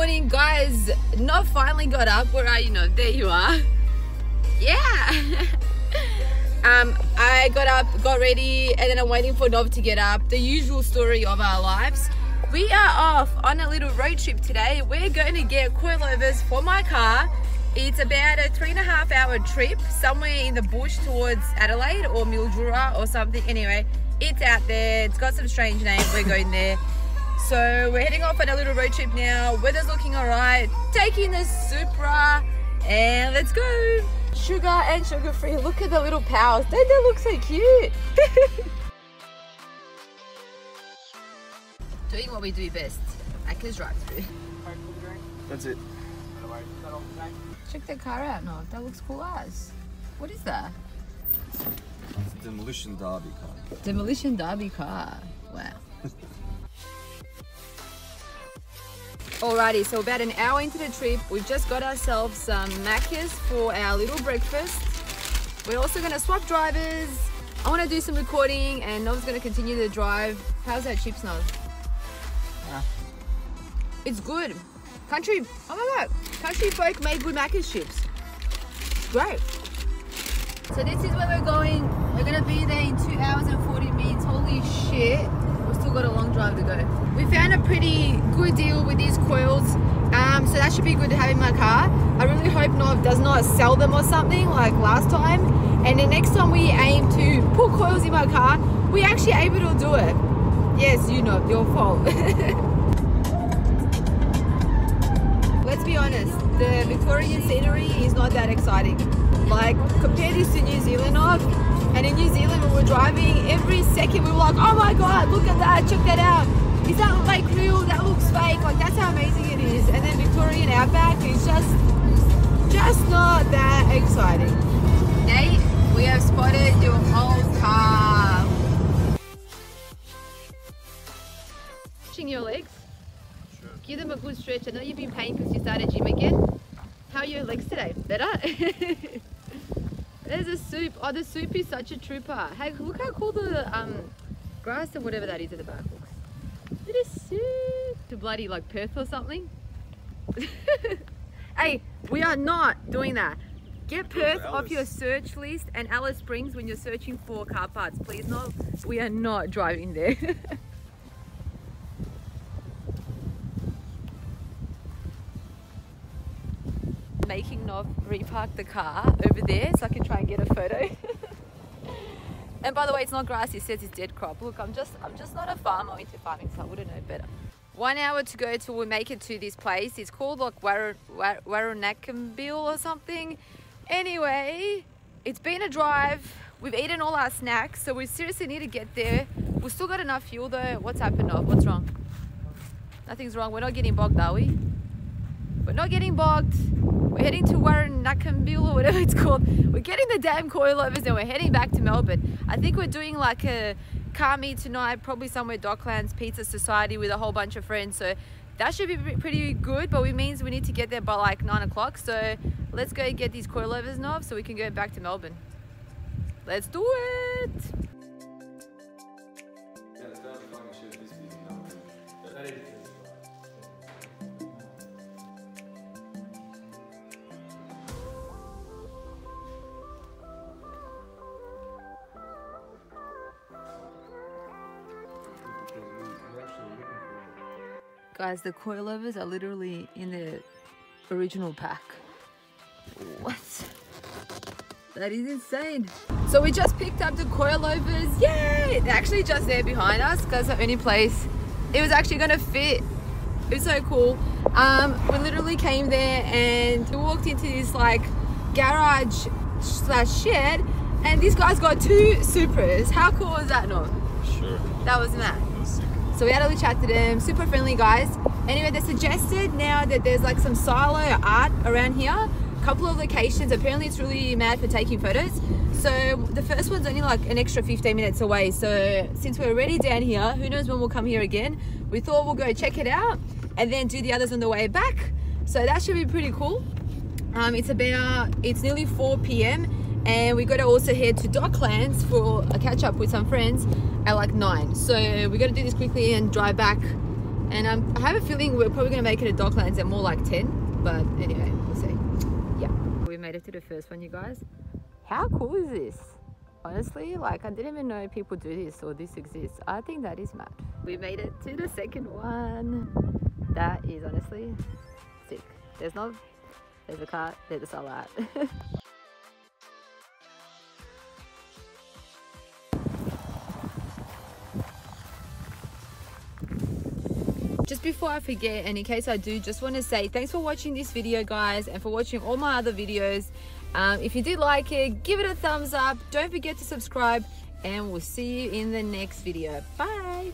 morning, guys. Nov finally got up. Where are you, Nov? There you are. Yeah. I got up, got ready, and then I'm waiting for Nov to get up. The usual story of our lives. We are off on a little road trip today. We're going to get coilovers for my car. It's about a 3.5 hour trip somewhere in the bush towards Adelaide or Mildura or something. Anyway, it's out there. It's got some strange name. We're going there. So we're heading off on a little road trip now. Weather's looking all right. Taking the Supra and let's go. Sugar and sugar free. Look at the little pals. They look so cute. Doing what we do best. Macca's drive-through. That's it. Check the car out, no. That looks cool as. What is that? It's a demolition derby car. Demolition derby car. Wow. Alrighty, so about an hour into the trip, we've just got ourselves some Macca's for our little breakfast. We're also going to swap drivers. I want to do some recording and Nov's going to continue the drive. How's that chips, Nov? Yeah. It's good. Country, oh my god, country folk made good Macca's chips. Great. So this is where we're going. We're going to be there in 2 hours and 40 minutes. Holy shit. We've still got a long drive to go. We found a pretty good deal with these coils. So that should be good to have in my car. I really hope Nov does not sell them or something like last time. And the next time we aim to put coils in my car, we're actually able to do it. Yes, you know, your fault. Let's be honest, the Victorian scenery is not that exciting. Like, compare this to New Zealand of, and in New Zealand when we're driving, every second we were like, oh my god, look at that, check that out. Is that like real? That looks fake. Like, that's how amazing it is. And then Victorian Outback is just not that exciting. Nate, we have spotted your old car. Stretching your legs. Sure. Give them a good stretch. I know you've been paying because you started gym again. How are your legs today? Better? There's a soup. Oh, the soup is such a trooper. Hey, look how cool the grass and whatever that is at the back looks. It is soup. To bloody like Perth or something. Hey, we are not doing that. Get Perth off your search list and Alice Springs when you're searching for car parts. Please, no. We are not driving there. Making Nov repark the car over there so I can try and get a photo. And by the way, it's not grass, it says it's dead crop. Look, I'm just not a farmer into farming, so I wouldn't know better. 1 hour to go till we make it to this place. It's called like Warranakambil or something. Anyway, it's been a drive. We've eaten all our snacks, so we seriously need to get there. We've still got enough fuel though. What's happened, Nov? What's wrong? Nothing's wrong. We're not getting bogged, are we? We're not getting bogged. We're heading to Warranakambil or whatever it's called. We're getting the damn coilovers and we're heading back to Melbourne. I think we're doing like a car meet tonight, probably somewhere Docklands Pizza Society with a whole bunch of friends. So that should be pretty good, but it means we need to get there by like 9 o'clock. So let's go get these coilovers, Nov, so we can go back to Melbourne. Let's do it. Guys, the coilovers are literally in the original pack. What? That is insane. So we just picked up the coilovers. Yay! They're actually just there behind us because the only place it was actually gonna fit. It was so cool. We literally came there and we walked into this like garage / shed, and this guy's got 2 Supras. How cool was that, no? Sure. That was mad. So we had a little chat to them, super friendly guys. Anyway, they suggested now that there's like some silo art around here, a couple of locations. Apparently it's really mad for taking photos. So the first one's only like an extra 15 minutes away. So since we're already down here, who knows when we'll come here again, we thought we'll go check it out and then do the others on the way back. So that should be pretty cool. It's nearly 4 p.m. and we got to also head to Docklands for a catch up with some friends at like 9. So we got to do this quickly and drive back And I have a feeling we're probably going to make it a Docklands at more like 10. But anyway, we'll see. Yeah. We made it to the first one, you guys. How cool is this? Honestly, like I didn't even know people do this or this exists. I think that is mad. We made it to the second one. That is honestly sick. There's a car, there's a salad. Just before I forget, and in case I do, just want to say thanks for watching this video, guys, and for watching all my other videos. If you did like it, give it a thumbs up. Don't forget to subscribe, and we'll see you in the next video. Bye.